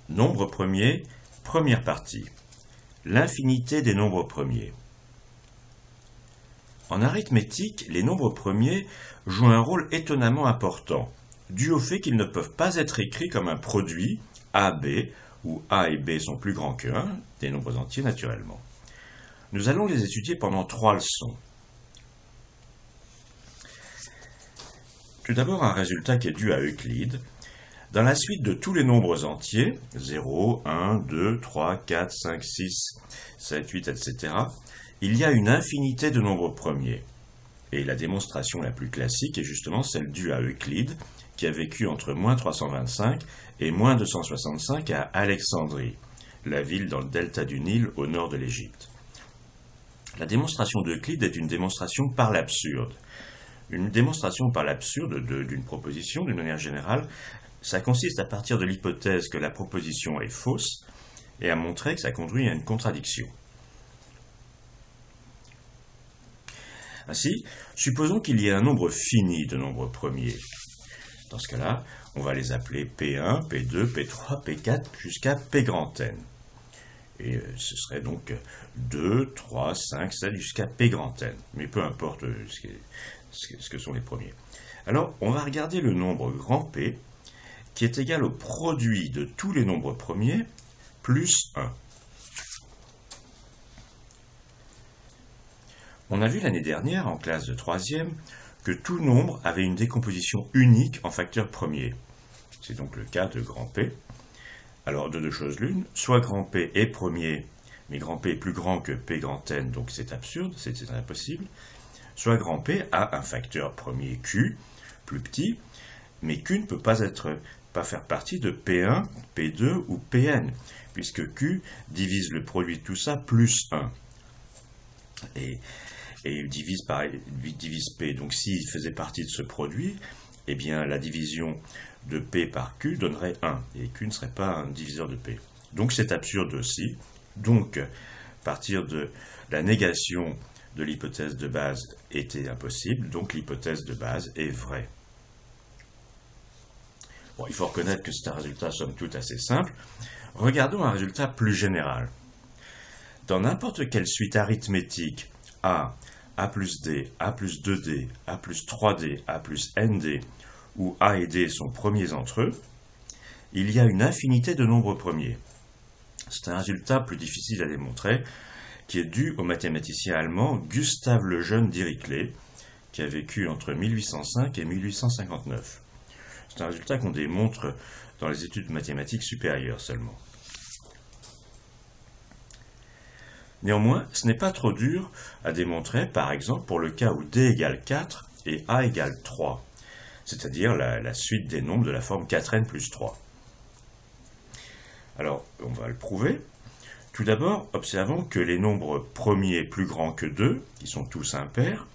Nombre premier, première partie. L'infinité des nombres premiers. En arithmétique, les nombres premiers jouent un rôle étonnamment important, dû au fait qu'ils ne peuvent pas être écrits comme un produit AB, où A et B sont plus grands que 1, des nombres entiers naturellement. Nous allons les étudier pendant 3 leçons. Tout d'abord, un résultat qui est dû à Euclide. Dans la suite de tous les nombres entiers, 0, 1, 2, 3, 4, 5, 6, 7, 8, etc., il y a une infinité de nombres premiers. Et la démonstration la plus classique est justement celle due à Euclide, qui a vécu entre moins 325 et moins 265 à Alexandrie, la ville dans le delta du Nil au nord de l'Égypte. La démonstration d'Euclide est une démonstration par l'absurde. Une démonstration par l'absurde d'une proposition, d'une manière générale, ça consiste à partir de l'hypothèse que la proposition est fausse et à montrer que ça conduit à une contradiction. Ainsi, supposons qu'il y ait un nombre fini de nombres premiers. Dans ce cas-là, on va les appeler P1, P2, P3, P4 jusqu'à P grand N. Et ce serait donc 2, 3, 5, 7 jusqu'à P grand N. Mais peu importe ce que sont les premiers. Alors, on va regarder le nombre grand P, qui est égal au produit de tous les nombres premiers plus 1. On a vu l'année dernière, en classe de 3e, que tout nombre avait une décomposition unique en facteurs premiers. C'est donc le cas de grand P. Alors, de deux choses l'une, soit grand P est premier, mais grand P est plus grand que P grand N, donc c'est absurde, c'est impossible. Soit grand P a un facteur premier Q, plus petit, mais Q ne peut pas faire partie de P1, P2 ou Pn, puisque Q divise le produit de tout ça plus 1. Et divise P. Donc s'il faisait partie de ce produit, eh bien la division de P par Q donnerait 1, et Q ne serait pas un diviseur de P. Donc c'est absurde aussi. Donc, partir de la négation de l'hypothèse de base était impossible, donc l'hypothèse de base est vraie. Bon, il faut reconnaître que c'est un résultat somme toute assez simple. Regardons un résultat plus général. Dans n'importe quelle suite arithmétique A plus D, A plus 2D, A plus 3D, A plus ND, où A et D sont premiers entre eux, il y a une infinité de nombres premiers. C'est un résultat plus difficile à démontrer, qui est dû au mathématicien allemand Gustav Lejeune Dirichlet, qui a vécu entre 1805 et 1859. C'est un résultat qu'on démontre dans les études mathématiques supérieures seulement. Néanmoins, ce n'est pas trop dur à démontrer, par exemple, pour le cas où D égale 4 et A égale 3, c'est-à-dire la suite des nombres de la forme 4n plus 3. Alors, on va le prouver. Tout d'abord, observons que les nombres premiers plus grands que 2, qui sont tous impairs,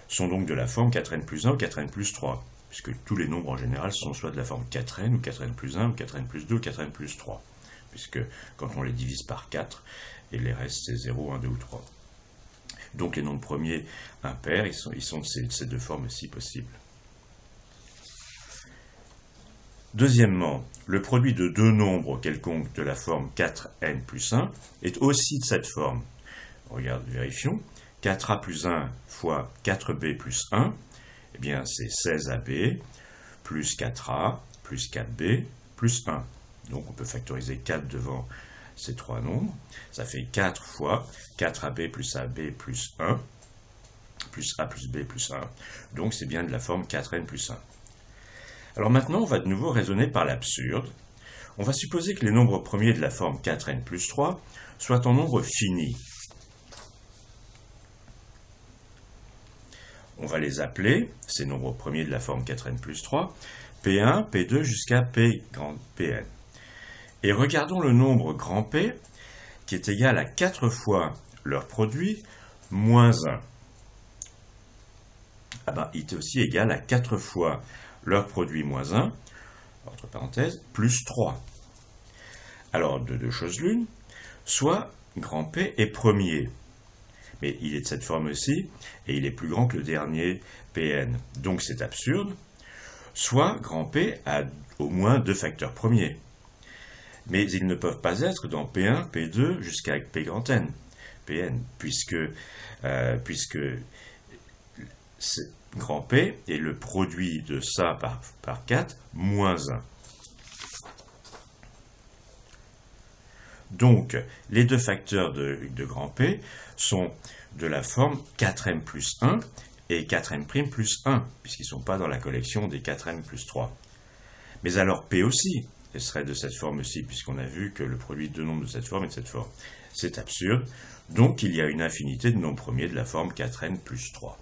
sont donc de la forme 4n plus 1 ou 4n plus 3, puisque tous les nombres en général sont soit de la forme 4n ou 4n plus 1 ou 4n plus 2 ou 4n plus 3, puisque quand on les divise par 4, et les restes c'est 0, 1, 2 ou 3. Donc les nombres premiers impairs, ils sont de ces deux formes si possibles. Deuxièmement, le produit de deux nombres quelconques de la forme 4n plus 1 est aussi de cette forme. Vérifions. 4a plus 1 fois 4b plus 1, eh bien c'est 16ab plus 4a plus 4b plus 1. Donc on peut factoriser 4 devant ces trois nombres. Ça fait 4 fois 4ab plus ab plus 1 plus a plus b plus 1. Donc c'est bien de la forme 4n plus 1. Alors maintenant, on va de nouveau raisonner par l'absurde. On va supposer que les nombres premiers de la forme 4n plus 3 soient en nombre fini. On va les appeler, ces nombres premiers de la forme 4n plus 3, P1, P2 jusqu'à P grand Pn. Et regardons le nombre grand P, qui est égal à 4 fois leur produit, moins 1. Ah ben, il est aussi égal à 4 fois leur produit moins 1, entre parenthèses, plus 3. Alors, de deux choses l'une, soit grand P est premier, mais il est de cette forme-ci, et il est plus grand que le dernier Pn, donc c'est absurde, soit grand P a au moins deux facteurs premiers. mais ils ne peuvent pas être dans P1, P2 jusqu'à P grand N, Pn, puisque grand P est le produit de ça par 4 moins 1. Donc, les deux facteurs de grand P sont de la forme 4m plus 1 et 4m' plus 1, puisqu'ils ne sont pas dans la collection des 4m plus 3. Mais alors P aussi, elle serait de cette forme aussi, puisqu'on a vu que le produit de deux nombres de cette forme est de cette forme. C'est absurde, donc il y a une infinité de nombres premiers de la forme 4n plus 3.